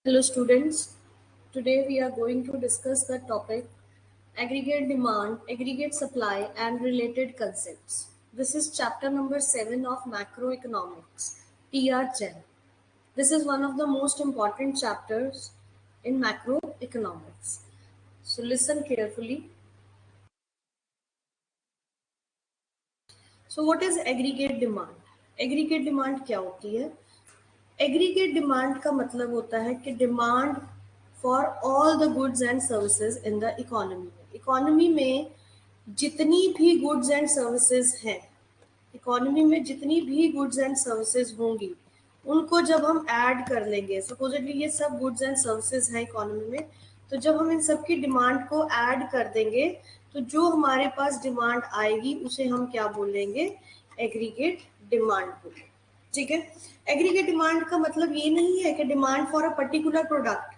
Hello students, today we are going to discuss the topic aggregate demand, aggregate supply and related concepts. This is chapter number 7 of macroeconomics, TR Chen. This is one of the most important chapters in macroeconomics. So listen carefully. So what is aggregate demand? Aggregate demand क्या होती है? Aggregate demand का मतलब होता है कि demand for all the goods and services in the economy में जितनी भी गुड्स एंड सर्विसेज हैं, इकोनॉमी में जितनी भी गुड्स एंड सर्विसेज होंगी उनको जब हम ऐड कर लेंगे, सपोजिटली ये सब गुड्स एंड सर्विसेज हैं इकोनॉमी में, तो जब हम इन सब की डिमांड को ऐड कर देंगे तो जो हमारे पास डिमांड आएगी उसे हम क्या बोलेंगे? एग्रीगेट डिमांड बोलेंगे। ठीक है। एग्रीगेट डिमांड का मतलब ये नहीं है कि demand for a particular product,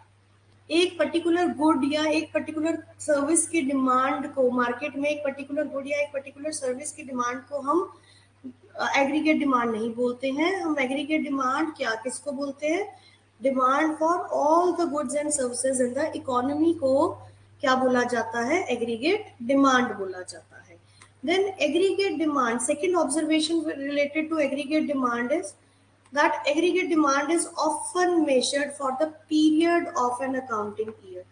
एक पर्टिकुलर गुड या एक पर्टिकुलर सर्विस की डिमांड को, मार्केट में एक पर्टिकुलर गुड या एक पर्टिकुलर सर्विस की डिमांड को हम एग्रीगेट डिमांड नहीं बोलते हैं। हम एग्रीगेट डिमांड किसको बोलते हैं? Demand for all the goods and services in the economy को क्या बोला जाता है? एग्रीगेट डिमांड बोला जाता है। Then aggregate demand, second observation related to aggregate demand is that aggregate demand is often measured for the period of an accounting year.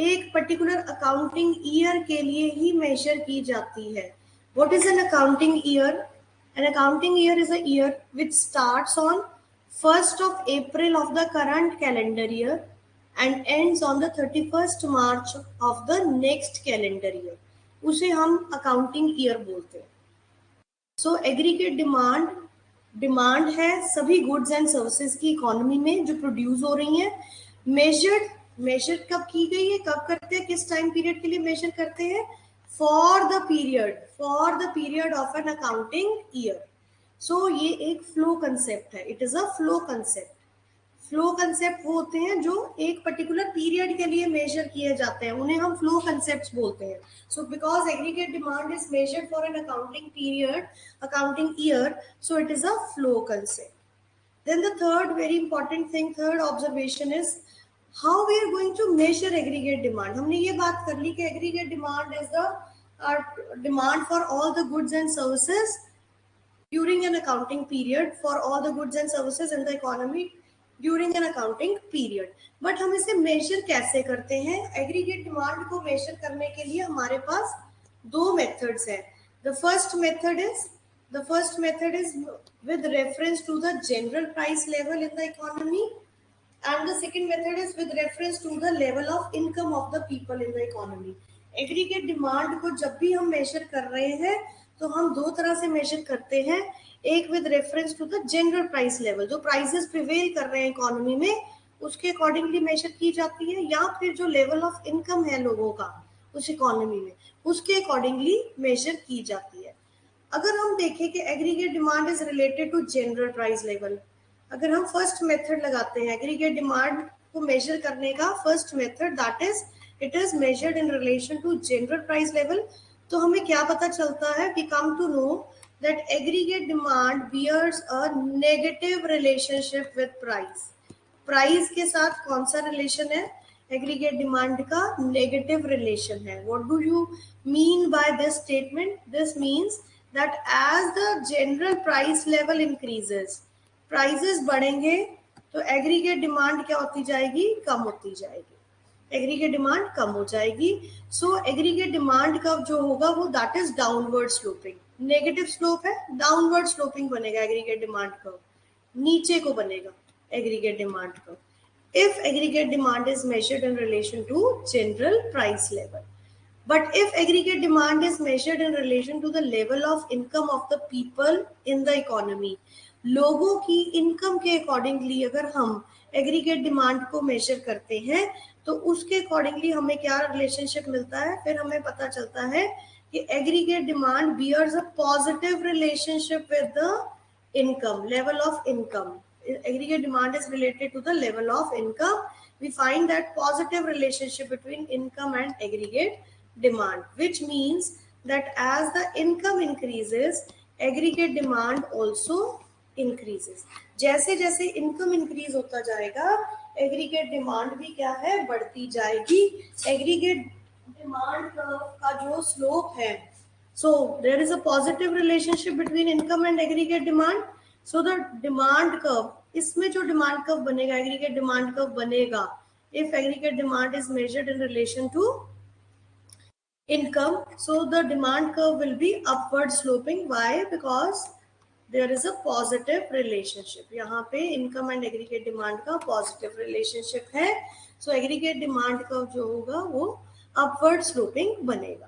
एक particular accounting year के लिए ही measure की जाती है। What is an accounting year? An accounting year is a year which starts on 1st of April of the current calendar year and ends on the 31st March of the next calendar year. उसे हम accounting year बोलते हैं। सो aggregate demand है सभी goods and services की economy में जो produce हो रही हैं। मेजर कब की गई है, कब करते हैं, किस टाइम पीरियड के लिए मेजर करते हैं? For the period of an accounting year. So ये एक फ्लो कंसेप्ट है, it is a flow concept. Flow concept वो होते हैं जो एक पर्टिकुलर पीरियड के लिए मेजर किए जाते हैं, उन्हें हम फ्लो कंसेप्ट्स बोलते हैं। So because aggregate demand is measured for an accounting period, accounting year, so it is a flow concept. Then the third very important thing, third observation is how we are going to measure aggregate demand. हमने ये बात कर ली कि aggregate demand is the demand for all the goods and services during an accounting period, for all the goods and services in the economy during an accounting period. But हम इसे major कैसे करते हैं? एग्रीगेट डिमांड को measure करने के लिए हमारे पास दो मेथड्स हैं। The first method is with reference to the general price level in the economy and the second method is with reference to the level of income of the people in the economy. Aggregate demand को जब भी हम major कर रहे हैं तो हम दो तरह से मेजर करते हैं। एक with reference to the general price level, जो प्राइसेस प्रिवेल कर रहे हैं इकोनॉमी में उसके अकॉर्डिंगली मेजर की जाती है, या फिर जो लेवल ऑफ इनकम है लोगों का उस इकोनॉमी में उसके अकॉर्डिंगली मेजर की जाती है। अगर हम देखें कि aggregate demand is related to general price level, अगर हम फर्स्ट मेथड लगाते हैं एग्रीगेट डिमांड को मेजर करने का, first method that is it is measured in relation to general price level, तो हमें क्या पता चलता है? We come to know that aggregate demand bears a negative relationship with price. Price के साथ कौन सा रिलेशन है? एग्रीगेट डिमांड का नेगेटिव रिलेशन है। What do you mean by this statement? This means that as the general price level increases, prices बढ़ेंगे तो aggregate demand क्या होती जाएगी? कम होती जाएगी, एग्रीगेट डिमांड कम हो जाएगी। सो एग्रीगेट डिमांड का जो होगा वो that is downward sloping, negative slope है, डाउनवर्ड स्लोपिंग बनेगा एग्रीगेट डिमांड कर्व, नीचे को बनेगा aggregate demand curve if aggregate demand is measured in relation to general price level. But if aggregate demand is measured in relation to the level of income of the people in the economy, लोगों की income के accordingly अगर हम aggregate demand को major करते हैं तो उसके अकॉर्डिंगली हमें क्या रिलेशनशिप मिलता है? फिर हमें पता चलता है कि aggregate demand bears a positive relationship with the income, level of income. Aggregate demand is related to the level of income. We find that positive relationship between income and aggregate demand, which means that as the income increases, aggregate demand also increases. जैसे जैसे income increase होता जाएगा aggregate demand भी क्या है, बढ़ती जाएगी। Aggregate demand का जो स्लोप है, so there is a positive relationship between income and aggregate demand. So the demand curve, इसमें जो डिमांड कर्व बनेगा, एग्रीगेट डिमांड कर्व बनेगा if aggregate demand is measured in relation to income, so the demand curve will be upward sloping. Why? Because there is a positive relationship. यहाँ पे income and aggregate demand का positive relationship है, so aggregate demand curve जो होगा वो upward sloping बनेगा,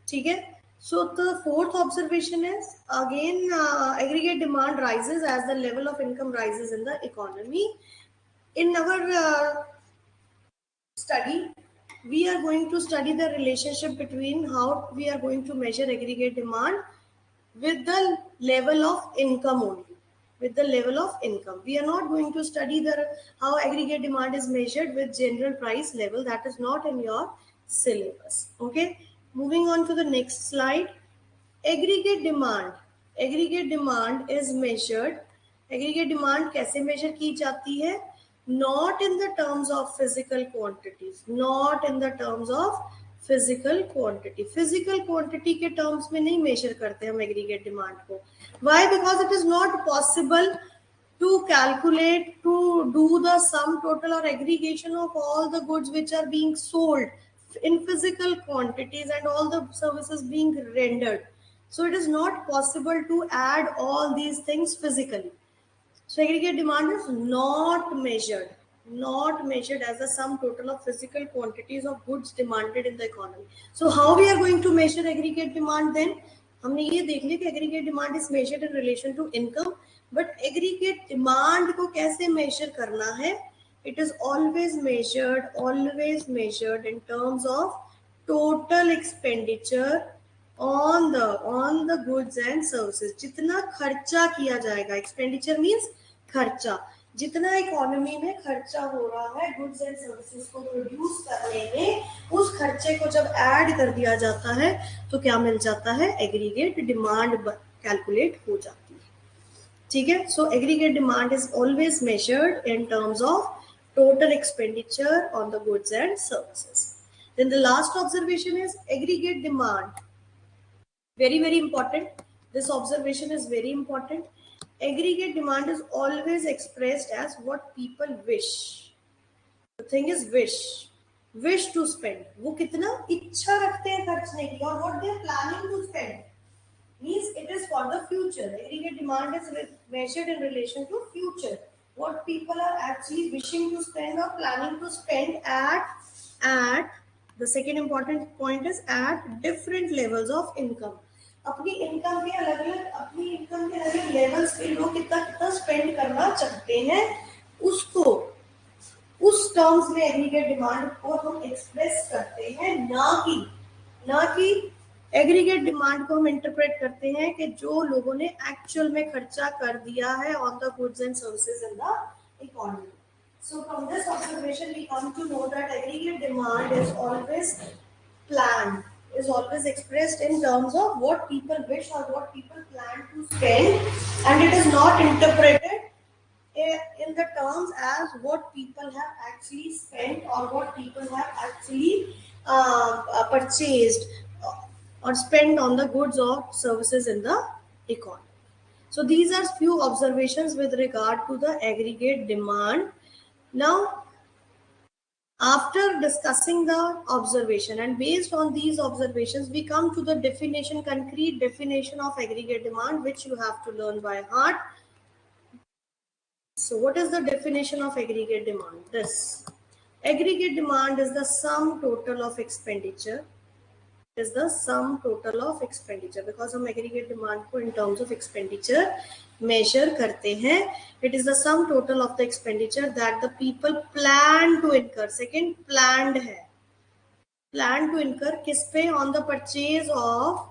ठीक है। So the fourth observation is again aggregate demand rises as the level of income rises in the economy. In our study, we are going to study the relationship between how we are going to measure aggregate demand with the level of income only. With the level of income, we are not going to study the how aggregate demand is measured with general price level. That is not in your syllabus. Okay, moving on to the next slide. Aggregate demand. Aggregate demand is measured. Aggregate demand कैसे measure की जाती है? Not in the terms of physical quantities. Not in the terms of physical quantity. Physical quantity के terms में नहीं measure करते हम aggregate demand को. Why? Because it is not possible to calculate, to do the sum total or aggregation of all the goods which are being sold in physical quantities and all the services being rendered. So it is not possible to add all these things physically. So aggregate demand is not measured as the sum total of physical quantities of goods demanded in the economy. So how we are going to measure aggregate demand then? हमने ये देख लिया कि aggregate demand is measured in relation to income, but aggregate demand को कैसे measure करना है? It is always measured in terms of total expenditure on the goods and services. जितना खर्चा किया जाएगा, expenditure means खर्चा, जितना इकोनॉमी में खर्चा हो रहा है गुड्स एंड सर्विसेज को प्रोड्यूस करने में, उस खर्चे को जब ऐड कर दिया जाता है तो क्या मिल जाता है, एग्रीगेट डिमांड कैलकुलेट हो जाती है, ठीक है। So aggregate demand is always measured in terms of total expenditure on the goods and services. Then the last observation is aggregate demand. Very important. This observation is very important. Aggregate demand is always expressed as what people wish. The thing is wish to spend. वो कितना इच्छा रखते हैं खर्चने की, और what they are planning to spend means it is for the future. Aggregate demand is measured in relation to future. What people are actually wishing to spend or planning to spend at the second important point is at different levels of income. अपनी income के अलग-अलग levels पे लोग कितना spend करना चाहते हैं, उसको उस टर्म्स में एग्रीगेट डिमांड को हम एक्सप्रेस करते हैं, ना कि एग्रीगेट डिमांड को हम इंटरप्रेट करते हैं कि जो लोगों ने एक्चुअल में खर्चा कर दिया है on the goods and services in the economy. So from this observation we come to know that aggregate demand is always planned, is always expressed in terms of what people wish or what people plan to spend, and it is not interpreted in the terms as what people have actually spent or what people have actually purchased or spent on the goods or services in the economy. So these are few observations with regard to the aggregate demand. Now, after discussing the observation and based on these observations, we come to the definition, concrete definition of aggregate demand, which you have to learn by heart. So what is the definition of aggregate demand? This aggregate demand is the sum total of expenditure. Is the sum total of expenditure, because हम aggregate demand को in terms of expenditure measure करते हैं. It is the sum total of the expenditure that the people plan to incur. Second, planned है, plan to incur किस पे? On the purchase of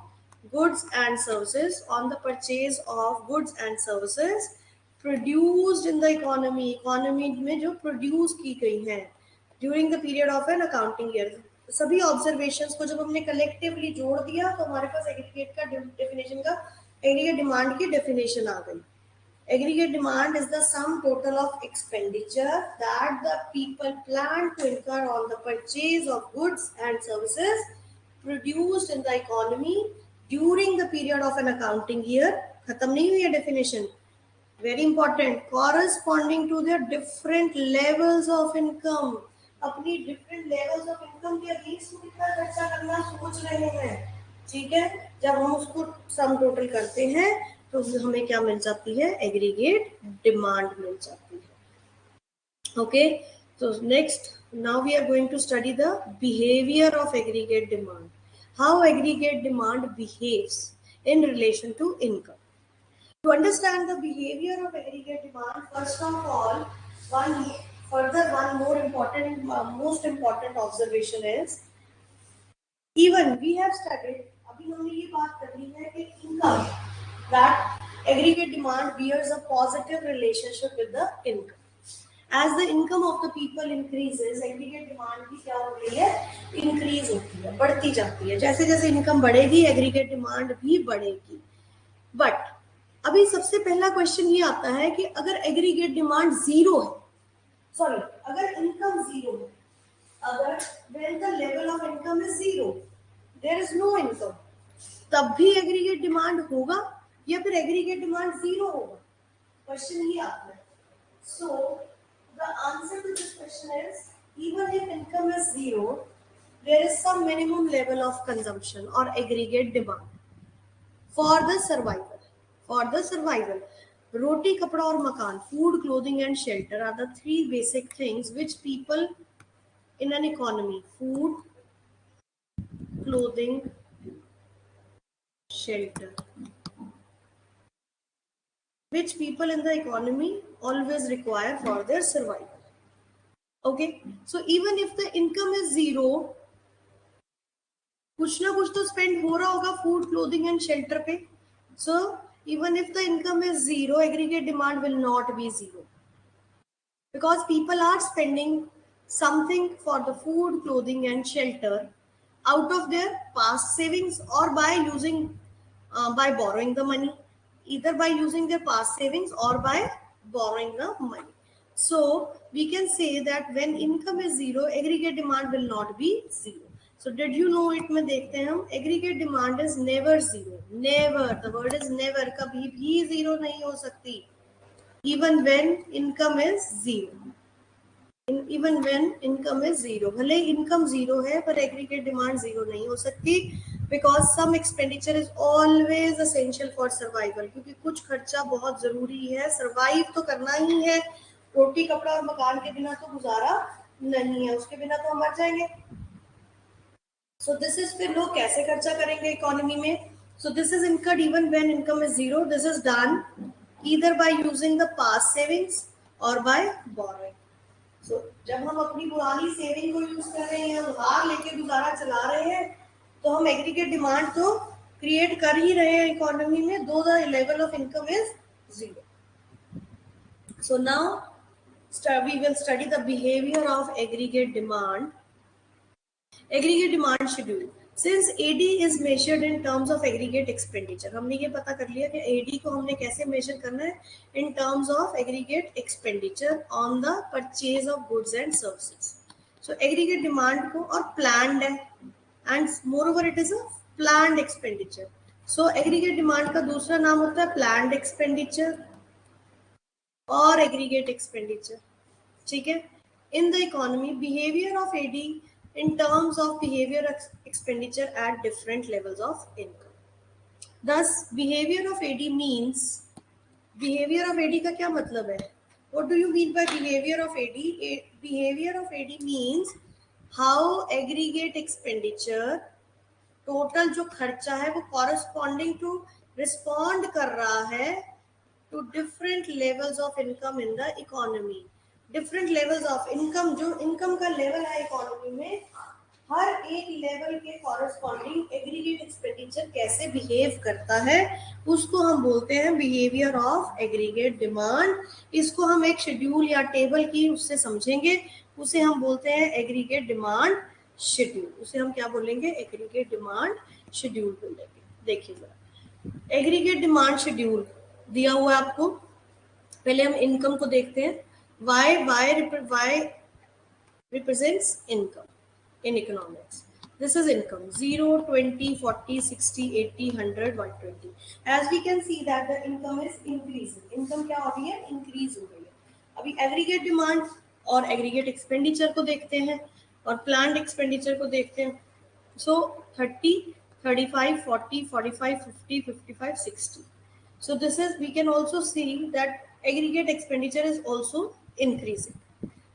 goods and services, on the purchase of goods and services produced in the economy. Economy में जो produce की गई हैं during the period of an accounting year. सभी observations को जब हमने कलेक्टिवली जोड़ दिया तो हमारे पास एग्रीगेट का डेफिनेशन का, एग्रीगेट डिमांड की डेफिनेशन आ गई. Aggregate demand is the sum total of expenditure that the people plan to incur on the purchase of goods and services produced in the economy during the period of an accounting year. खत्म नहीं हुई है definition. Very important. Corresponding to their different levels of income. अपनी different levels of income के against में कितना खर्चा करना सोच रहे हैं, ठीक है. जब हम उसको सम टोटल करते हैं तो हमें क्या मिल जाती है, एग्रीगेट डिमांड मिल जाती है. Okay, so next, now we are going to study the behavior of aggregate demand. How aggregate demand behaves in relation to income. To understand the behavior of aggregate demand, first of all, one more important, most important observation is, even we have studied, अभी हमने ये बात कर ली है कि income, that aggregate demand bears a positive relationship with the income. As the income of the people increases, aggregate demand भी क्या हो रही है, increase होती है, बढ़ती जाती है. जैसे जैसे income बढ़ेगी, aggregate demand भी बढ़ेगी. But अभी सबसे पहला क्वेश्चन ये आता है कि अगर एग्रीगेट डिमांड जीरो है, सॉरी, अगर इनकम जीरो है, अगर when the level of income is zero, there is no income, तब भी एग्रीगेट डिमांड होगा या फिर एग्रीगेट डिमांड जीरो होगा, क्वेश्चन ये आता है. सो the answer to this question is, even if income is zero, there is some minimum level of consumption or aggregate demand for the survival. For the survival, roti, kapda और makan, food, clothing and shelter are the three basic things which people in an economy, food, clothing, shelter, which people in the economy always require for their survival. Okay, so even if the income is zero, कुछ ना कुछ तो spend हो रहा होगा food, clothing and shelter पे. So even if the income is zero, aggregate demand will not be zero, because people are spending something for the food, clothing and shelter out of their past savings or by by borrowing the money, either by using their past savings or by borrowing the money. So we can say that when income is zero, aggregate demand will not be zero. So did you know it में देखते हैं हम, aggregate demand is never zero. Never, the word is never, कभी भी zero नहीं हो सकती. Even when income is zero. Even when income is zero, भले income zero है पर aggregate demand zero नहीं हो सकती, because some expenditure is always essential for survival. क्योंकि कुछ खर्चा बहुत जरूरी है, survive तो करना ही है. रोटी, कपड़ा और मकान के बिना तो गुजारा नहीं है, उसके बिना तो हम मर जाएंगे. So this is फिर लोग कैसे खर्चा करेंगे इकोनॉमी में. So this is incurred even when income is zero. This is done either by using the past savings or by borrowing. So जब हम अपनी पुरानी सेविंग को यूज कर रहे हैं, उधार लेके गुजारा चला रहे हैं, तो हम एग्रीगेट डिमांड तो क्रिएट कर ही रहे हैं इकोनॉमी में, दो the level of income is zero. So now we will study the behavior of aggregate demand. Aggregate demand schedule. Since AD is measured in terms of aggregate expenditure, हमने ये पता कर लिया कि AD को हमने कैसे मेजर करना है, in terms of aggregate expenditure on the purchase of goods and services. So aggregate demand को और planned है, and moreover it is a planned expenditure. So aggregate demand का दूसरा नाम होता है planned expenditure और aggregate expenditure. ठीक है. In the economy, behavior of AD in terms of behavior expenditure at different levels of income. Thus, behavior of AD means, behavior of AD का क्या मतलब है? What do you mean by behavior of AD? Behavior of AD means how aggregate expenditure, total जो खर्चा है वो corresponding to respond कर रहा है to different levels of income in the economy. Different levels of income, जो income का level है इकोनॉमी में, हर एक लेवल के कॉरस्पॉन्डिंग एग्रीगेट एक्सपेंडिचर कैसे बिहेव करता है, उसको हम बोलते हैं बिहेवियर ऑफ एग्रीगेट डिमांड. इसको हम एक शेड्यूल या टेबल की उससे समझेंगे, उसे हम बोलते हैं एग्रीगेट डिमांड शेड्यूल. उसे हम क्या बोलेंगे, एग्रीगेट डिमांड शेड्यूल बोलेंगे. देखिए जरा, एग्रीगेट डिमांड शेड्यूल दिया हुआ है आपको, पहले हम इनकम को देखते हैं. Y represents income in economics. This is income 0, 20, 40, 60, 80, 100, 120. As we can see that the income is increasing. Income क्या हो रही है? Increase हो रही है. अभी aggregate demand और aggregate expenditure को देखते हैं और planned expenditure को देखते हैं. So 30, 35, 40, 45, 50, 55, 60. So this is, we can also see that aggregate expenditure is also increasing.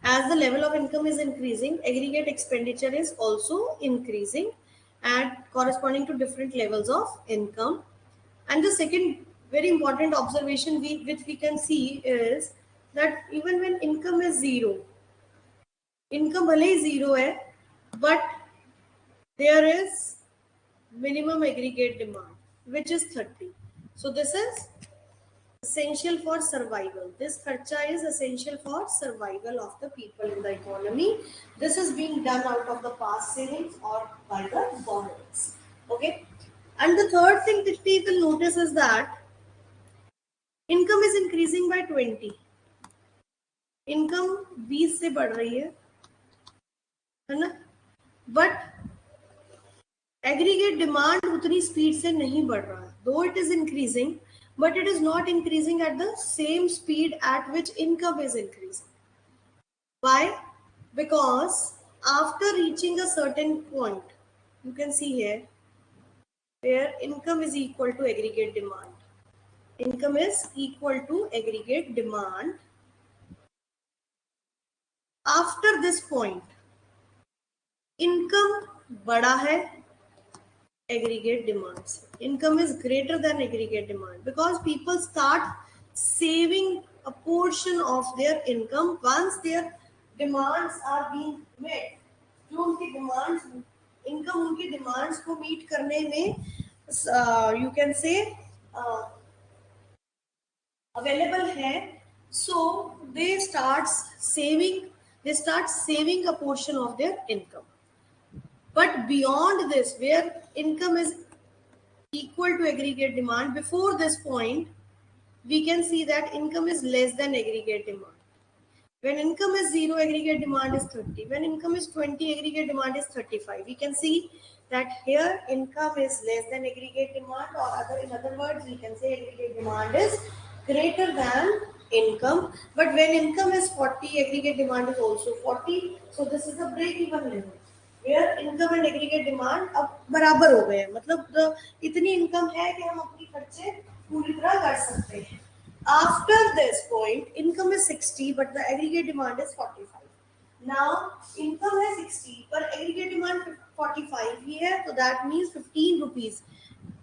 As the level of income is increasing, aggregate expenditure is also increasing and corresponding to different levels of income. And the second very important observation which we can see is that even when income is zero, income भले ही zero है, but there is minimum aggregate demand, which is 30. So this is essential for survival. This kharcha is essential for survival of the people in the economy. This is being done out of the past savings or by the borrowings. Okay. And the third thing that we will notice is that income is increasing by 20. Income 20 से बढ़ रही है ना? But aggregate demand उतनी speed से नहीं बढ़ रहा है. Though it is increasing, but it is not increasing at the same speed at which income is increasing. Why? Because after reaching a certain point, you can see here, where income is equal to aggregate demand. Income is equal to aggregate demand. After this point, income बड़ा है aggregate demands. Income is greater than aggregate demand because people start saving a portion of their income once their demands are being met. जो उनकी demands, income उनकी demands को meet करने में you can say available है, so they start saving a portion of their income. But beyond this, where income is equal to aggregate demand, before this point, we can see that income is less than aggregate demand. When income is 0, aggregate demand is 30. When income is 20, aggregate demand is 35. We can see that here income is less than aggregate demand, or in other words, we can say aggregate demand is greater than income. But when income is 40, aggregate demand is also 40. So this is the break-even level, where income and aggregate demand अब बराबर हो गए हैं. मतलब इतनी income है कि हम अपनी खर्चे पूरी तरह कर सकते हैं. After this point, income is 60, but the aggregate demand is 45. Now income है 60, पर aggregate demand 45 ही है, तो that means 15 rupees.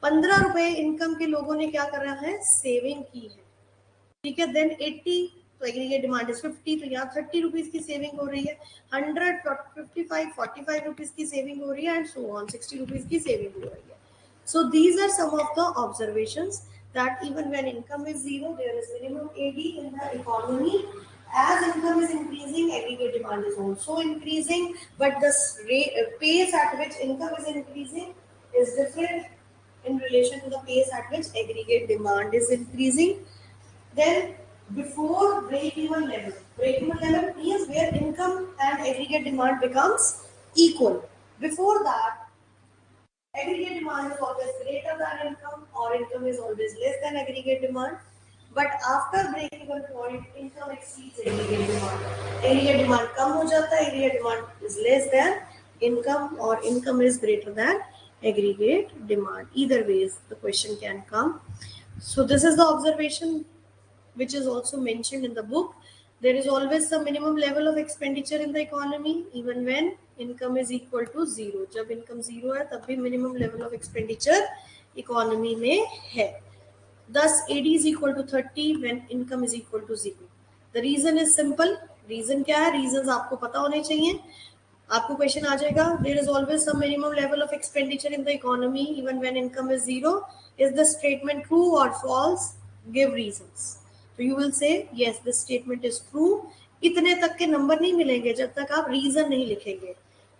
15 रुपए income के लोगों ने क्या कर रहा है? सेविंग की है. ठीक है. Then 80, तो एग्रीगेट डिमांड इज 50, तो यहाँ 30 रुपीज की सेविंग हो रही है. 100, 55, 45 रुपीज की सेविंग हो रही है, एंड सो ऑन 60 रुपीज की सेविंग हो रही है. So these are some of the observations that even when income is 0, there is minimum AD in the economy. As income is increasing, aggregate demand is also increasing, but the pace at which income is increasing is different in relation to the pace at which aggregate demand is increasing. Then before break-even level is where income and aggregate demand becomes equal. Before that, aggregate demand is always greater than income, or income is always less than aggregate demand. But after break-even point, income exceeds aggregate demand. Aggregate demand कम हो जाता है, aggregate demand is less than income, or income is greater than aggregate demand. Either ways, the question can come. So this is the observation which is also mentioned in the book. There is always some minimum level of expenditure in the economy, even when income is equal to 0. जब income 0 है, तब भी minimum level of expenditure economy में है. Thus, AD is equal to 30 when income is equal to 0. The reason is simple. Reason क्या है? Reasons आपको पता होने चाहिए. आपको क्वेश्चन आ जाएगा. There is always some minimum level of expenditure in the economy, even when income is 0. Is the statement true or false? Give reasons. So you will say yes, this statement is true. इतने तक के number नहीं मिलेंगे जब तक आप reason नहीं लिखेंगे.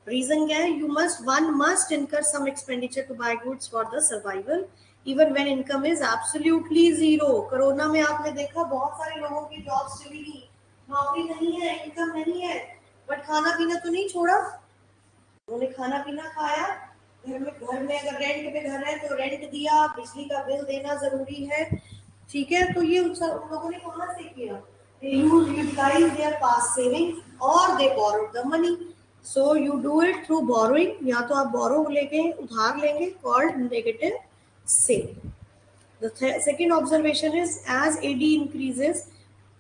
रीजन क्या है? One must incur some expenditure to buy goods for the survival. Even when income is absolutely zero. Corona में आपने देखा बहुत सारे लोगों की जॉब्स चली गई, नौकरी नहीं है, इनकम नहीं है, बट खाना पीना तो नहीं छोड़ा। उन्होंने खाना पीना खाया, घर में अगर रेंट पे घर है तो रेंट दिया, बिजली का बिल देना जरूरी है, ठीक है। तो ये उन लोगों ने कहाँ से किया? They utilize their past savings or they borrowed the money. So you do it through borrowing, या तो आप borrow लेके उधार लेंगे, called negative saving. The second observation is as AD increases,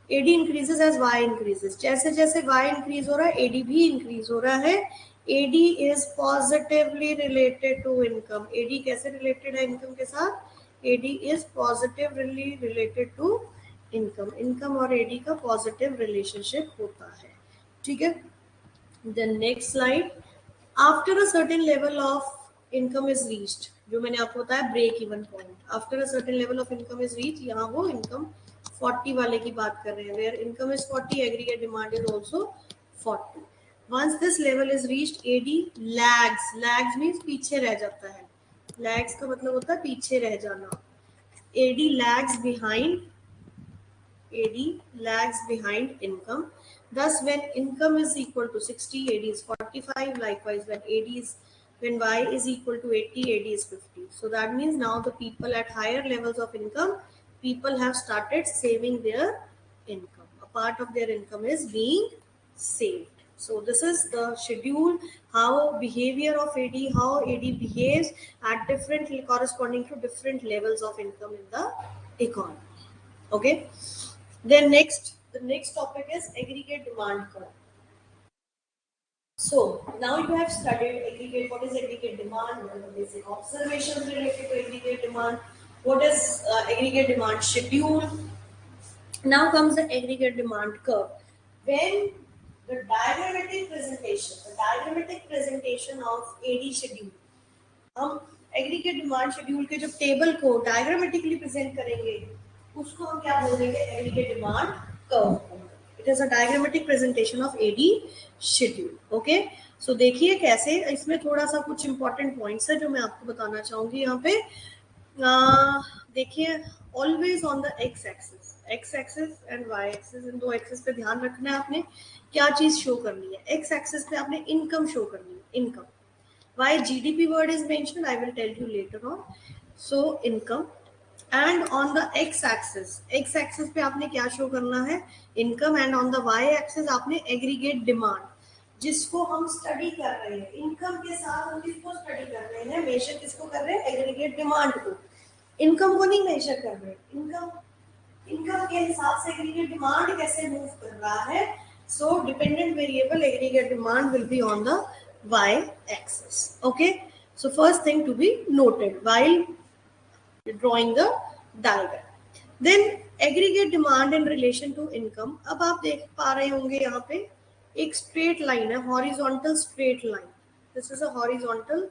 AD increases as Y increases. जैसे जैसे Y increase हो रहा है, AD भी increase हो रहा है. AD is positively related to income. AD कैसे related है income के साथ? AD is positively related to income. Income और AD का positive relationship होता है, ठीक है. The next slide. After a certain level of income is reached, जो मैंने आपको बताया break even point. After a certain level of income is reached, यहाँ वो income 40 वाले की बात कर रहे हैं. Where income is 40, aggregate demand is also 40. Once this level is reached, AD lags. Lags means पीछे रह जाता है. Lags का मतलब होता है पीछे रह जाना. AD lags behind. AD lags behind income. Thus, when income is equal to 60, AD is 45. Likewise, when Y is equal to 80, AD is 50. So that means now the people at higher levels of income, people have started saving their income. A part of their income is being saved. So this is the schedule, how behavior of AD, how AD behaves at different corresponding to different levels of income in the economy. Okay. Then the next topic is aggregate demand curve. So now you have studied aggregate. What is aggregate demand? What are the basic observations related to aggregate demand? What is aggregate demand schedule? Now comes the aggregate demand curve. When the diagrammatic presentation of AD schedule, हम aggregate demand schedule के जो table को diagrammatically present करेंगे उसको हम क्या बोल देंगे? Aggregate demand curve. It is a diagrammatic presentation of AD schedule. Okay, so देखिए कैसे. इसमें थोड़ा सा कुछ इंपॉर्टेंट पॉइंट्स है जो मैं आपको बताना चाहूंगी यहाँ पे. देखिए, always on the X axis and Y axis, इन दो एक्सिस पे ध्यान रखना है आपने. क्या चीज शो करनी है? एक्स एक्सिस पे आपने इनकम शो करनी है. Income. Why GDP word is mentioned, I will tell you later on. So income. And on the x-axis पे आपने क्या शो करना है? Income. And on the y-axis आपने एग्रीगेट डिमांड, जिसको हम स्टडी कर रहे हैं. इनकम के साथ हम किसको स्टडी कर रहे हैं? मेजर किसको कर रहे हैं? एग्रीगेट डिमांड को. इनकम को नहीं मेजर कर रहे. इनकम के हिसाब से एग्रीगेट डिमांड कैसे मूव कर रहा है. So dependent variable aggregate demand will be on the y-axis. Okay, so first thing to be noted while drawing the diagram. Then aggregate demand in relation to income. अब आप देख पा रहे होंगे यहाँ पे एक straight line है, horizontal straight line. This is a horizontal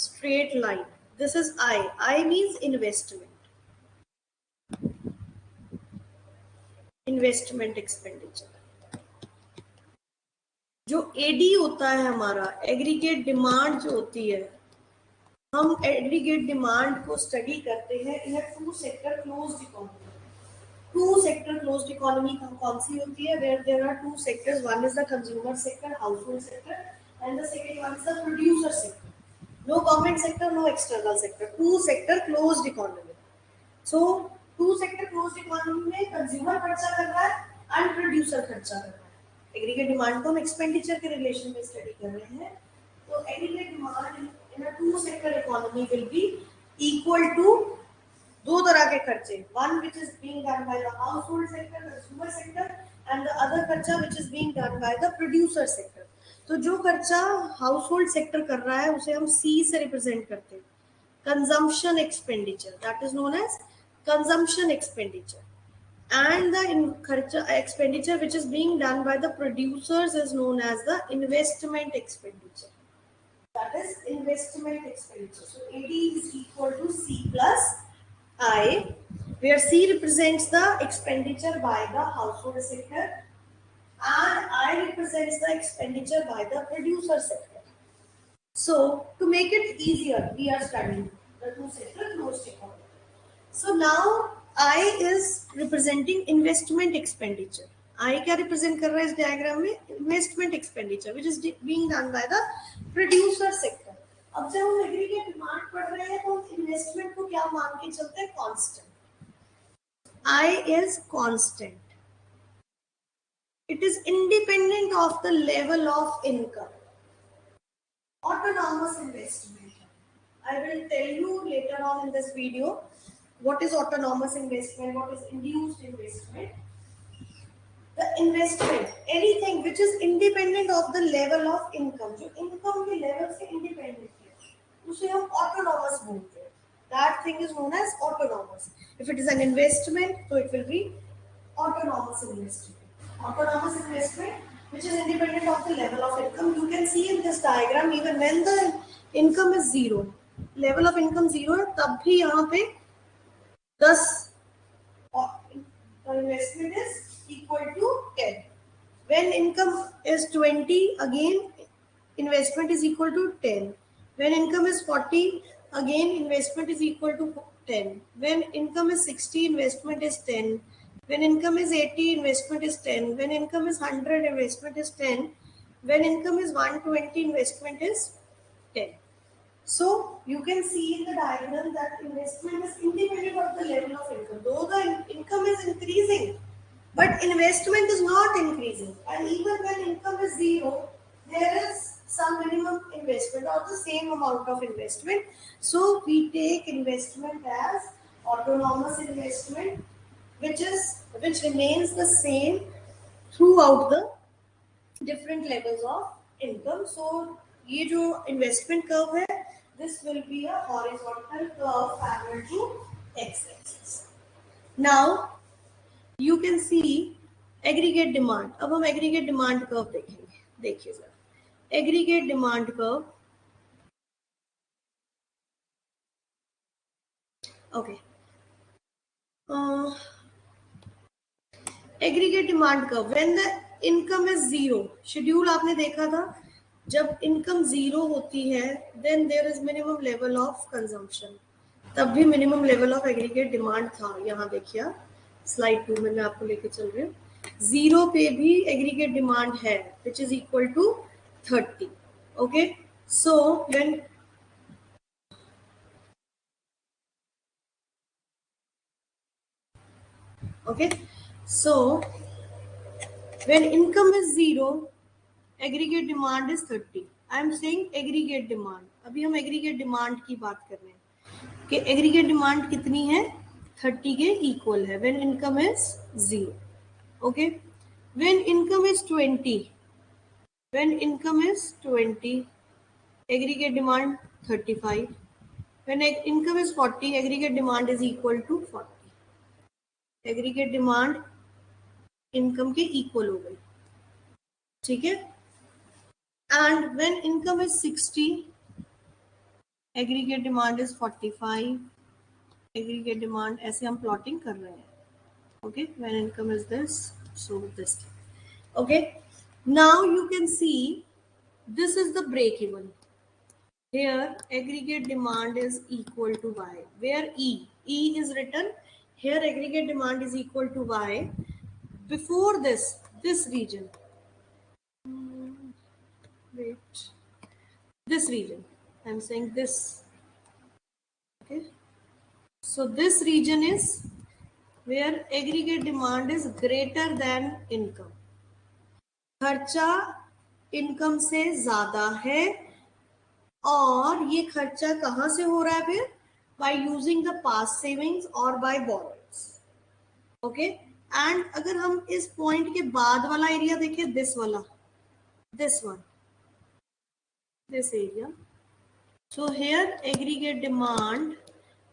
straight line. This is I. I means investment expenditure. जो एडी होता है हमारा, एग्रीगेट डिमांड जो होती है, हम एग्रीगेट डिमांड को स्टडी करते हैं in two sector closed economy. Two sector closed economy कौन सी होती है? Where there are two sectors. One is the consumer sector, household sector, and the second one is the producer sector. No government sector, no external sector. Two sector closed economy. So two sector closed economy में consumer खर्चा कर रहा है and producer खर्चा कर रहा है. Aggregate demand को हम एक्सपेंडिचर के रिलेशन में स्टडी कर रहे हैं. तो aggregate demand in a two sector economy will be equal to दो तरह के खर्चे. One which is being done by the household sector, consumer sector, and the other खर्चा which is being done by the producer sector. तो जो खर्चा household sector कर रहा है उसे हम सी से रिप्रेजेंट करते हैं, consumption expenditure. That is known as consumption expenditure. And the expenditure which is being done by the producers is known as the investment expenditure. That is investment expenditure. So AD is equal to C plus I, where C represents the expenditure by the household sector and I represents the expenditure by the producer sector. So to make it easier, we are studying the two sector closed economy. So now I is representing investment expenditure. I क्या represent कर रहा है इस diagram में? Investment expenditure, which is being done by the producer sector. अब जब हम aggregate demand पढ़ रहे हैं तो investment को क्या मान के चलते हैं? Constant. I is constant. It is independent of the level of income. Autonomous investment. I will tell you later on in this video what is autonomous investment, what is induced investment. The investment, anything which is independent of the level of income, जो income के level से independent है, उसे हम autonomous बोलते हैं. That thing is known as autonomous. If it is an investment, so it will be autonomous investment. Autonomous investment, which is independent of the level of income. You can see in this diagram, even when the income is zero, level of income zero है, तब भी यहाँ पे 10 investment is equal to 10. When income is 20, again investment is equal to 10. When income is 40, again investment is equal to 10. When income is 60, investment is 10. When income is 80, investment is 10. When income is 100, investment is 10. When income is 120, investment is 10. So you can see in the diagram that investment is independent of the level of income. Though the income is increasing, but investment is not increasing. And even when income is zero, there is some minimum investment or the same amount of investment. So we take investment as autonomous investment, which remains the same throughout the different levels of income. So ये जो investment curve है, this will be a horizontal curve parallel to x-axis. Now you can see aggregate demand. अब हम aggregate demand curve देखेंगे. देखिए sir, aggregate demand curve. Okay. Aggregate demand curve. When the income is zero, schedule आपने देखा था. जब income zero होती है, then there is minimum level of consumption. तब भी minimum level of aggregate demand था. यहाँ देखिए slide 2 में मैं आपको लेके चल रही हूँ. Zero पे भी aggregate demand है, which is equal to 30. Okay, so when when income is zero, aggregate demand is 30. I am saying aggregate demand. अभी हम aggregate demand की बात कर रहे हैं कि aggregate demand कितनी है? 30 के equal है when income is zero. Okay, when income is 20, aggregate demand 35. When income is 40, aggregate demand is equal to 40. Aggregate demand income के equal हो गई. ठीक है. And when income is 60, aggregate demand is 45. Aggregate demand ऐसे हम plotting कर रहे हैं. Okay, when income is this, so this. Okay, now you can see this is the break even. Here aggregate demand is equal to y, where E is written. Here aggregate demand is equal to y. Before this region, wait, this region, I'm saying this. Okay, so this region is where aggregate demand is greater than income. खर्चा income से ज्यादा है और ये खर्चा कहां से हो रहा है फिर? By using the past savings और बाय बोरोइंग्स. ओके, एंड अगर हम इस पॉइंट के बाद वाला एरिया देखें, दिस वाला, this one, this area, so here aggregate demand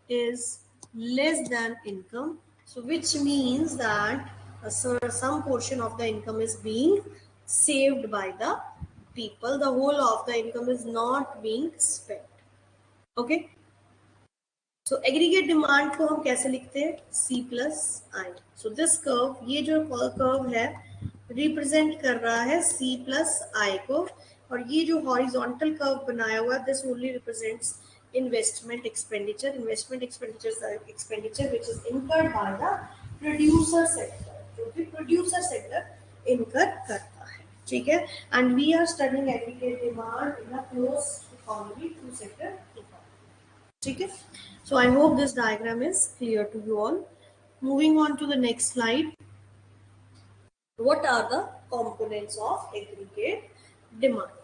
is less than income, so which means that some portion of the income is being saved by the people. The whole of the income is not being spent. Okay, so aggregate demand को हम कैसे लिखते हैं? C plus I. So this curve, ये जो curve है represent कर रहा है C plus I को, और ये जो horizontal curve बनाया हुआ है, this only represents investment expenditure. Investment expenditures are expenditure which is incurred by the producer sector, जो कि producer sector incur करता है, ठीक है. And we are studying aggregate demand in a closed economy, two sector economy, ठीक है. So I hope this diagram is clear to you all. Moving on to the next slide. What are the components of aggregate demand?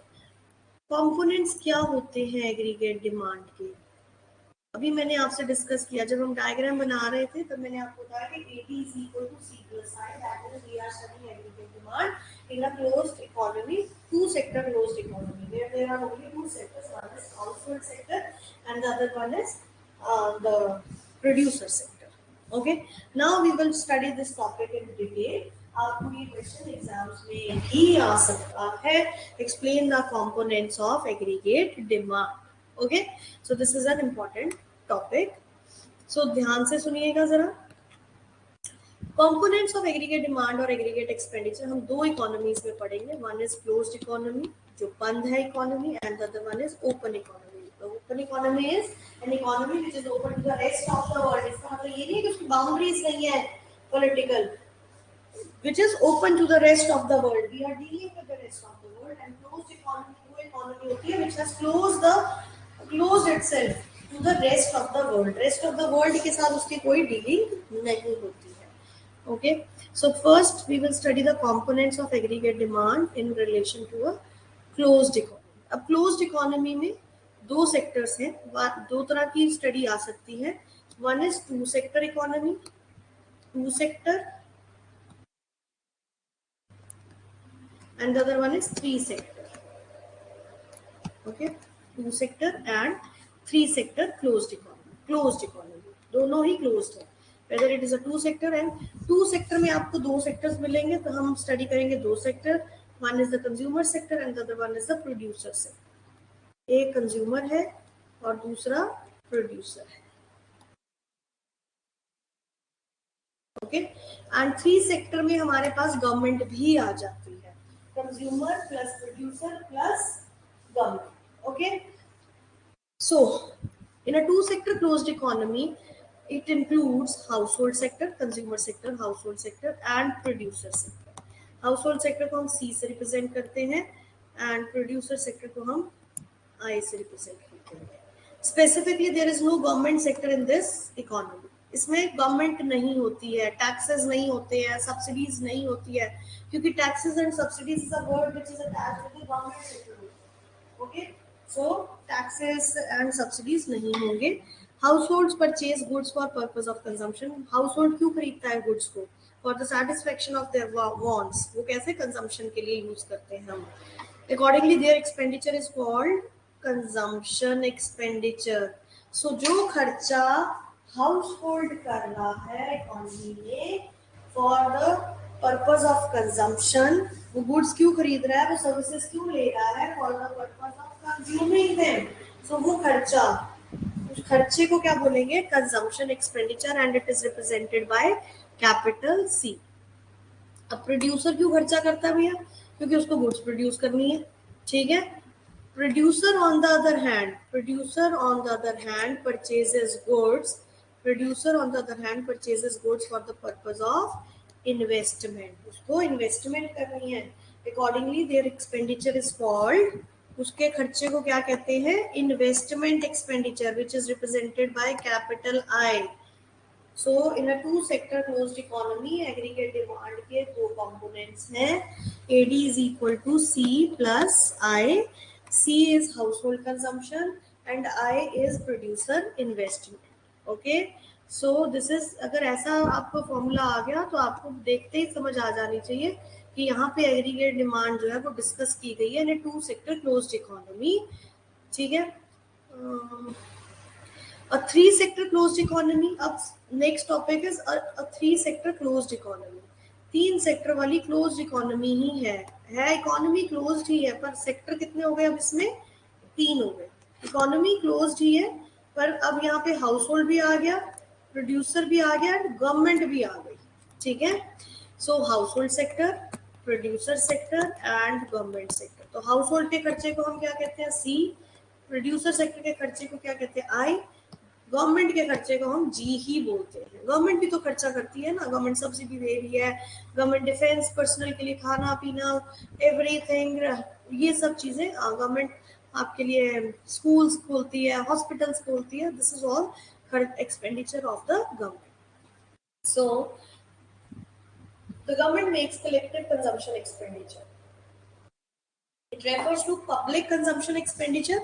Components क्या होते हैं aggregate demand के? अभी मैंने आपसे discuss किया, जब हम डायग्राम बना रहे थे तब मैंने आपको बताया कि AD is equal to C plus I, that is we are studying aggregate demand in a closed economy, two sector closed economy where there are only two sectors, one is household sector and the other one is the producer sector. Okay, now we will study this topic in detail. आपको ये question exams में भी आ सकता है. Explain the components of aggregate demand. Okay, so this is an important topic, so ध्यान से सुनिएगा जरा. कंपोनेंट्स ऑफ एग्रीगेट डिमांड और एग्रीगेट एक्सपेंडिचर हम दो इकोनॉमीज में पढ़ेंगे. वन इज क्लोज्ड इकोनॉमी, जो बंद है economy, and the other one is open economy. The open economy is an economy which is open to the rest of the world. इसका मतलब ये नहीं है कि उसकी बाउंड्रीज नहीं है political, which is open to the rest of the world. We are dealing with the rest of the world, and closed economy वो economy होती है which has closed itself to the rest of the world. Rest of the world के साथ उसकी कोई dealing नहीं होती है. Okay, so first we will study the components of aggregate demand in relation to a closed economy. अब closed economy में दो sectors हैं, दो तरह की study आ सकती है. One is two sector economy, two sector, and the other one is three sector. Okay, two sector and three sector closed economy दोनों ही closed है. whether it is a two sector and two sector में आपको दो sectors मिलेंगे, तो हम study करेंगे दो sector. one is the consumer sector and the other one is the producer sector. एक consumer है और दूसरा producer है. ओके, एंड थ्री सेक्टर में हमारे पास गवर्नमेंट भी आ जाती है. Consumer plus producer plus government. Okay, so in a two sector closed economy it includes household sector, consumer sector, household sector and producer sector. Household sector को हम C से represent करते हैं एंड प्रोड्यूसर सेक्टर को हम I से represent करते हैं. Specifically there is no government sector in this economy. इसमें गवर्नमेंट नहीं होती है, टैक्सेस नहीं होते हैं, सब्सिडीज नहीं होती है, क्योंकि taxes and subsidies is a word which is attached to the government sector. Okay, so taxes and subsidies नहीं होंगे. Households purchase goods for purpose of consumption. Household क्यों खरीदता है गुड्स को? For the satisfaction of their wants. वो कैसे consumption के लिए यूज करते हैं हम. Accordingly their expenditure is called consumption expenditure. So जो खर्चा हाउसहोल्ड कर रहा है इकोनॉमी में for the purpose of consumption, वो गुड्स क्यों खरीद रहा है, वो सर्विसेज क्यों ले रहा है, for the purpose of consuming them. So वो खर्चा, उस खर्चे को क्या बोलेंगे? Consumption expenditure, and it is represented by capital C. अब प्रोड्यूसर क्यों खर्चा करता है भैया? क्योंकि उसको गुड्स प्रोड्यूस करनी है. ठीक है. Producer on the other hand purchases goods. Producer on the other hand purchases goods for the purpose of investment. उसको investment करनी है. Accordingly, their expenditure is called, उसके खर्चे को क्या कहते हैं? Investment expenditure, which is represented by capital I. So in a two sector closed economy, aggregate demand के दो components हैं. AD is equal to C plus I. C is household consumption and I is producer investment. Okay, so this is, अगर ऐसा आपको formula आ गया तो आपको देखते ही समझ आ जानी चाहिए कि यहाँ पे एग्रीगेट डिमांड जो है वो डिस्कस की गई है इन टू सेक्टर क्लोज्ड इकोनॉमी. ठीक है. A three sector closed economy. अब next topic is a three sector closed economy. तीन सेक्टर वाली क्लोज्ड इकोनॉमी ही है इकोनॉमी क्लोज्ड ही है, पर सेक्टर कितने हो गए? अब इसमें तीन हो गए. इकोनॉमी क्लोज्ड ही है, पर अब यहाँ पे हाउस होल्ड भी आ गया, प्रोड्यूसर भी आ गया, गवर्नमेंट भी आ गई. ठीक है. So household sector, producer sector and government sector. तो हाउस होल्ड के खर्चे को हम क्या कहते हैं? C. प्रोड्यूसर सेक्टर के खर्चे को क्या कहते हैं, आई। गवर्नमेंट के खर्चे को हम जी ही बोलते हैं। गवर्नमेंट भी तो खर्चा करती है ना, गवर्नमेंट सब्सिडी दे रही है, गवर्नमेंट डिफेंस पर्सनल के लिए खाना पीना एवरीथिंग, ये सब चीजें गवर्नमेंट आपके लिए स्कूल्स खोलती है, हॉस्पिटल्स खोलती है, this is all expenditure of the government. So the government makes collective consumption expenditure. It refers to public consumption expenditure.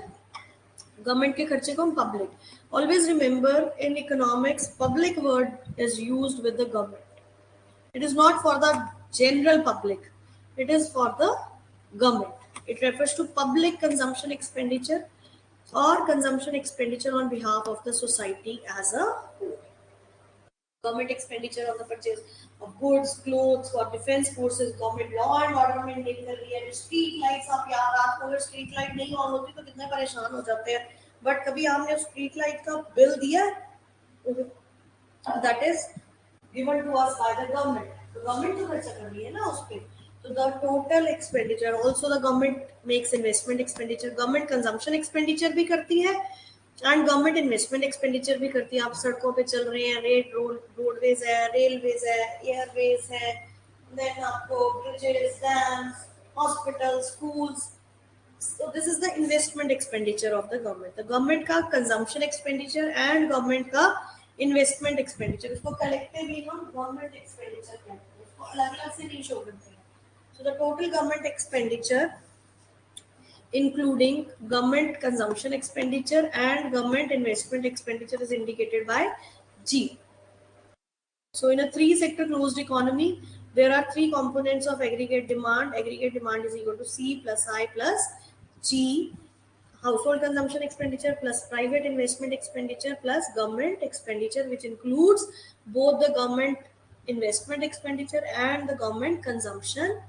Government के खर्चे को हम public, always remember in economics public word is used with the government, it is not for the general public, it is for the government. It refers to public consumption expenditure और consumption expenditure on behalf of the society as a whole. Government expenditure on the purchase of goods, clothes for defense forces, government law and order maintain कर रही है। Street lights, आप यार रात को अगर street light नहीं ऑन होती तो कितने परेशान हो जाते हैं, बट कभी आपने स्ट्रीट लाइट का बिल दिया, that is given to us by the government, तो गवर्नमेंट तो खर्चा कर रही है ना उस पे। तो the total expenditure, also the government makes investment expenditure, government consumption expenditure भी करती है एंड गवर्नमेंट इन्वेस्टमेंट एक्सपेंडिचर भी करती है। आप सड़कों पे चल रहे हैं, रोडवेज है, रेलवेज है, एयरवेज है, देन आपको bridges, dams, hospital, schools, so this is the investment expenditure of the government। the government का consumption expenditure and government का investment expenditure, इसको collectively हम government expenditure कहते हैं, इसको अलग अलग से नहीं शो करते हैं। so the total government expenditure including government consumption expenditure and government investment expenditure is indicated by G. So in a three sector closed economy, there are three components of aggregate demand. Aggregate demand is equal to C plus I plus G, household consumption expenditure plus private investment expenditure plus government expenditure, which includes both the government investment expenditure and the government consumption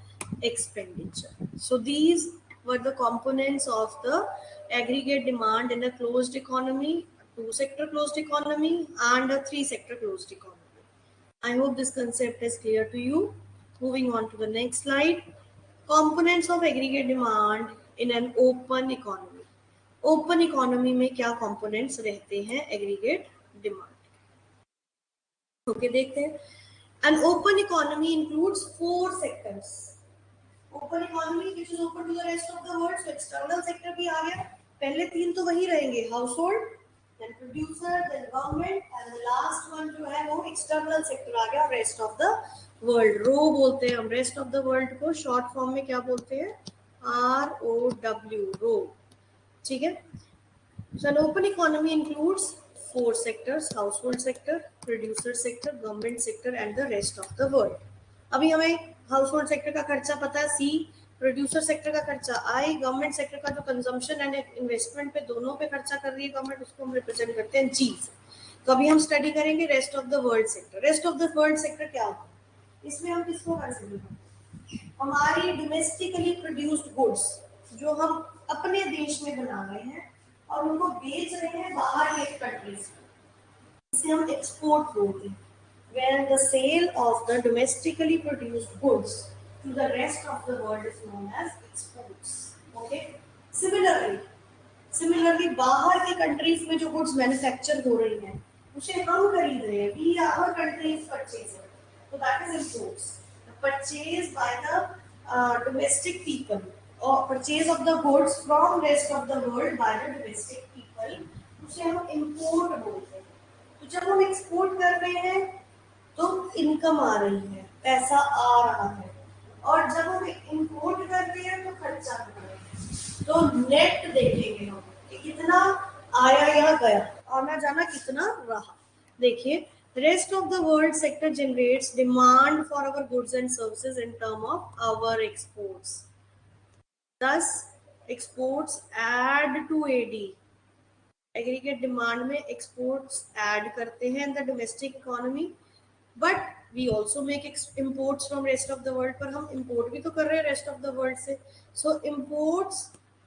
expenditure. So these were the components of the aggregate demand in a closed economy, two sector closed economy and a three sector closed economy. I hope this concept is clear to you. Moving on to the next slide. Components of aggregate demand in an open economy. Open economy में क्या components रहते हैं aggregate demand? Okay, देखते हैं. An open economy includes 4 sectors. Open economy which is open to the rest of the world. So external sector भी आ गया. पहले 3 तो वही रहेंगे, household, then producer, then government, and the last one जो है वो external sector आ गया, rest of the world. रो बोलते हैं हम rest of the world को, short form में क्या बोलते हैं, ROW, रो, ठीक है। So an open economy includes 4 sectors: household sector, producer sector, government sector, and the rest of the world. अभी हमें हाउसहोल्ड सेक्टर का खर्चा पता है सी, प्रोड्यूसर सेक्टर का खर्चा आई, गवर्नमेंट सेक्टर का जो कंजम्पशन एंड इन्वेस्टमेंट पे दोनों पे खर्चा कर रही है गवर्नमेंट, उसको हम रिप्रेजेंट करते हैं जी। तो अभी हम स्टडी करेंगे rest of the world sector. Rest of the world sector क्या होता है, इसमें हम किसको कंसीडर करते हैं, हमारी डोमेस्टिकली प्रोड्यूस्ड गुड्स जो हम अपने देश में बना रहे हैं और उनको बेच रहे हैं बाहर के कंट्रीज, इसे हम एक्सपोर्ट बोलते हैं। Where the sale of the domestically produced goods to the rest of the world is known as exports. Okay. Similarly, बाहर के countries में जो goods manufacture हो रही हैं, उसे हम खरीद रहे हैं, we our countries purchase it. So that is imports. The purchase by the domestic people or purchase of the goods from rest of the world by the domestic people, उसे हम import बोलते हैं। तो जब हम export कर रहे हैं तो इनकम आ रही है, पैसा आ रहा है, और जब हम इंपोर्ट कर रहे हैं तो खर्चा कर रहे हैं। तो नेट देखेंगे हम कि कितना आया या गया, आना जाना कितना रहा। देखिए, rest of the world sector generates demand for our goods and services in term of our exports. Thus exports add to AD, aggregate demand में एक्सपोर्ट्स ऐड करते हैं in the domestic economy, but we also make imports from rest of the world, पर हम import भी तो कर रहे हैं रेस्ट ऑफ द वर्ल्ड से। सो इम्पोर्ट्स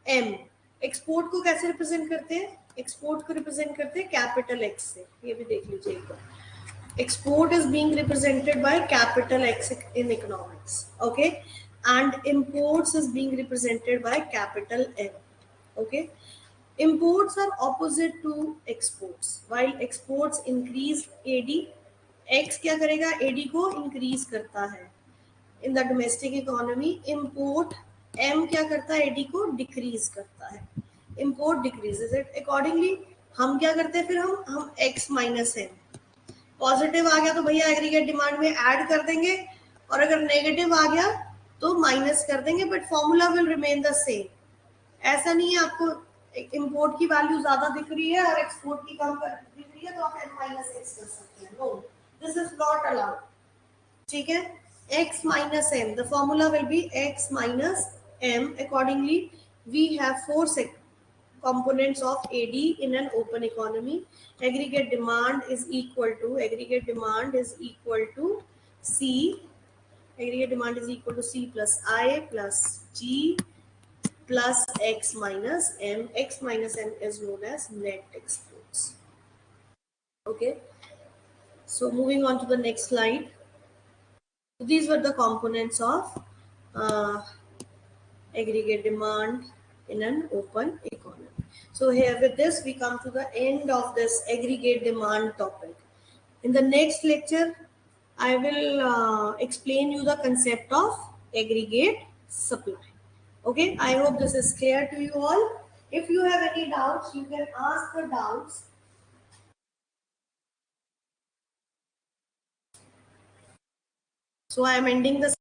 एम, एक्सपोर्ट को कैसे रिप्रेजेंट करते हैं, एक्सपोर्ट को रिप्रेजेंट करते हैं कैपिटल एक्स से, ये भी देख लीजिए एक बार। Export is being represented by capital X in economics, okay, and imports is being represented by capital M, okay. Imports are opposite to exports. While exports increase AD, X क्या करेगा? AD को increase करता है. In the domestic economy, import M क्या करता है? AD को decrease करता है. Import decreases it. Accordingly, हम क्या करते हैं फिर? हम X minus M. पॉजिटिव आ गया तो भैया एग्रीगेट डिमांड में ऐड कर देंगे, और अगर नेगेटिव आ गया तो माइनस कर देंगे, but formula will remain the same. ऐसा नहीं है आपको इंपोर्ट की वैल्यू ज्यादा दिख रही है और एक्सपोर्ट की कम दिख रही है तो आप n माइनस एक्स कर सकते हैं. No, this is not allowed. ठीक है, x minus m, the formula will be x minus m. Accordingly, we have four components of AD in an open economy. Aggregate demand is equal to C. Aggregate demand is equal to C plus I plus G plus X minus M. X minus M is known as net exports. Okay. So moving on to the next slide. These were the components of uh, aggregate demand in an open economy. So here with this we come to the end of this aggregate demand topic. In the next lecture, I will explain you the concept of aggregate supply. Okay, I hope this is clear to you all. If you have any doubts, you can ask the doubts. So I am ending the